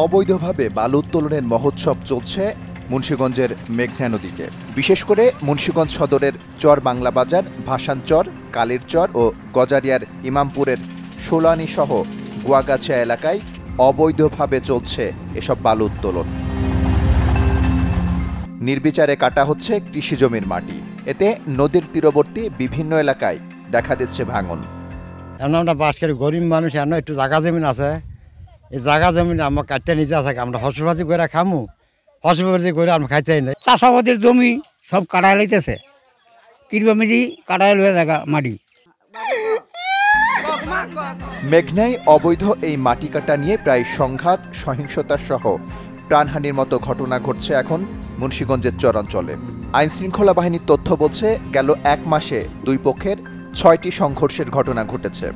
অবৈধভাবে বালু উত্তোলনের মহোৎসব চলছে মুন্সিগঞ্জের মেঘনা নদীতে। বিশেষ করে মুন্সিগঞ্জ সদরের চর বাংলা বাজার, ভাসানচর, কালীরচর ও গজারিয়ার ইমামপুরের সোলানি সহ গুয়াগাছিয়া এলাকায় অবৈধভাবে চলছে এসব বালু উত্তোলন। নির্বিচারে কাটা হচ্ছে কৃষিজমির মাটি। এতে নদীর তীরবর্তী বিভিন্ন এলাকায় দেখা দিচ্ছে ভাঙন। আমরা বাসের গরিব মানুষ, একটু জায়গা জমিন আছে, এই জায়গা জমিন আমার কাটতে নিজে আছে, আমরা ফসলবাজি করে খামু, ফসলবাজি করে আমরা খাইতেই নাই। চাষাবাদের জমি সব কাটাই লাইতেছে, কিরবামিজি কাটাই লয়ে জায়গা মাটি। মেঘনায় অবৈধ এই মাটি কাটা নিয়ে প্রায় সংঘাত, সহিংসতা সহ প্রাণহানির মতো ঘটনা ঘটছে এখন মুন্সিগঞ্জের চরাঞ্চলে। আইনশৃঙ্খলা বাহিনীর তথ্য বলছে, গেল এক মাসে দুই পক্ষের ৬টি সংঘর্ষের ঘটনা ঘটেছে।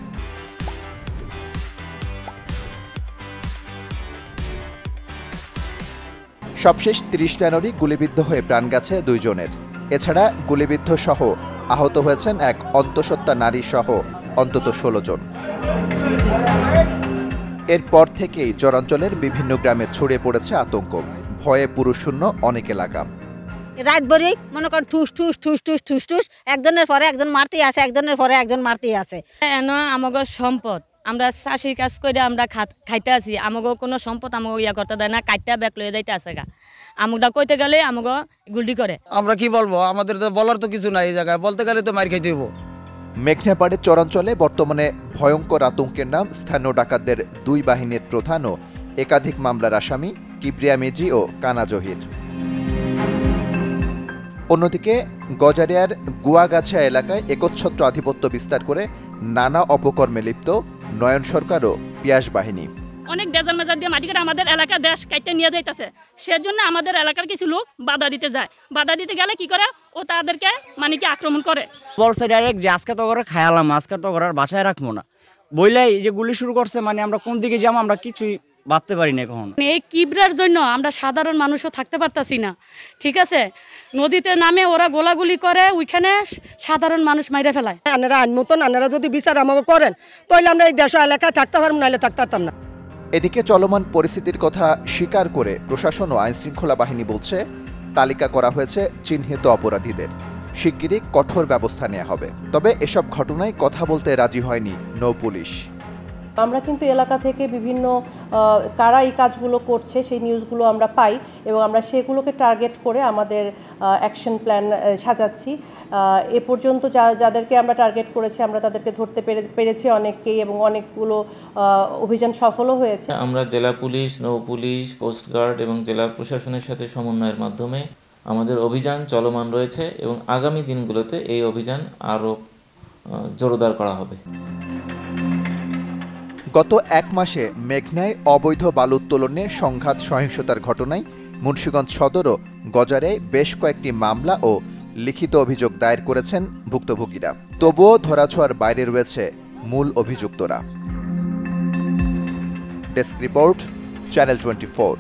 সবশেষ ৩০ জানুয়ারি গুলিবিদ্ধ হয়ে প্রাণ গেছে ২ জনের। এছাড়া গুলিবিদ্ধ সহ আহত হয়েছেন এক অন্তঃসত্ত্বা নারী সহ অন্তত ১৬ জন। এরপর থেকেই চরাঞ্চলের বিভিন্ন গ্রামে ছড়িয়ে পড়েছে আতঙ্ক। ভয়ে পুরুষশূন্য অনেক এলাকা। রাত ভরেই মনে করেন ঠুস ঠুস ঠুস ঠুস ঠুস ঠুস, একজনের পরে একজন মারতেই আছে, একজনের পরে একজন মারতেই আছে। আমাদের সম্পদ, আমরা চাষির কাজ করে আমরা খাইতে আছি, আমাকে কোনো সম্পদ আমাকে ইয়া করতে দেয় না, কাটটা ব্যাগ লয়ে যাইতে আছে গা। আমুকটা কইতে গেলে আমাকে গুলটি করে। আমরা কি বলবো, আমাদের তো বলার তো কিছু নাই, এই জায়গায় বলতে গেলে তো মার খাইতে হইব। মেঘনাপাড়ের চরাঞ্চলে বর্তমানে ভয়ঙ্কর আতঙ্কের নাম স্থানীয় ডাকাতদের দুই বাহিনীর প্রধান ও একাধিক মামলার আসামি কিবরিয়া মেজি ও কানা জহির। অন্যদিকে গজারিয়ার গুয়াগাছিয়া এলাকায় একচ্ছত্র আধিপত্য বিস্তার করে নানা অপকর্মে লিপ্ত নয়ন সরকার ও পিয়াস বাহিনী। অনেক ডেজার মেজার দিয়ে মাটি কেটে আমাদের এলাকা দেশ কাটতে নিয়ে যাইতেছে। সেজন্য আমাদের এলাকার কিছু লোক বাধা দিতে যায়। বাধা দিতে গেলে কি করে, ও তাদেরকে মানে কি আক্রমণ করে। বলছে ডাইরেক্ট যে আজকে তো করে খায়ালাম, আজকে তো করে বাসায় রাখবো না বইলাই যে গুলি শুরু করছে। মানে আমরা কোন দিকে যাবো আমরা কিছুই ভাবতে পারি না এখন। এই কিবরার জন্য আমরা সাধারণ মানুষও থাকতে পারতাছি না। ঠিক আছে, নদীতে নামে ওরা গোলাগুলি করে, ওইখানে সাধারণ মানুষ মাইরে ফেলায়। আনারা আইন মতন আনারা যদি বিচার আমাকে করেন তাহলে আমরা এই দেশ এলাকায় থাকতে পারবো, নাহলে থাকতে পারতাম না। এদিকে চলমান পরিস্থিতির কথা স্বীকার করে প্রশাসন ও আইনশৃঙ্খলা বাহিনী বলছে, তালিকা করা হয়েছে চিহ্নিত অপরাধীদের। শিগগিরই কঠোর ব্যবস্থা নেওয়া হবে। তবে এসব ঘটনায় কথা বলতে রাজি হয়নি নৌ পুলিশ। আমরা কিন্তু এলাকা থেকে বিভিন্ন কারা এই কাজগুলো করছে সেই নিউজগুলো আমরা পাই এবং আমরা সেগুলোকে টার্গেট করে আমাদের অ্যাকশন প্ল্যান সাজাচ্ছি। এ পর্যন্ত যাদেরকে আমরা টার্গেট করেছি আমরা তাদেরকে ধরতে পেরেছি অনেককেই, এবং অনেকগুলো অভিযান সফলও হয়েছে। আমরা জেলা পুলিশ, নৌ পুলিশ, কোস্টগার্ড এবং জেলা প্রশাসনের সাথে সমন্বয়ের মাধ্যমে আমাদের অভিযান চলমান রয়েছে এবং আগামী দিনগুলোতে এই অভিযান আরও জোরদার করা হবে। গত এক মাসে মেঘনায় অবৈধ বালু উত্তোলনে সংঘাত, সহিংসতার ঘটনায় মুন্সিগঞ্জ সদর ও গজারিয়ায় বেশ কয়েকটি মামলা ও লিখিত অভিযোগ দায়ের করেছেন ভুক্তভোগীরা। তবুও ধরাছোঁয়ার বাইরে রয়েছে মূল অভিযুক্তরা। Desk report, channel 24।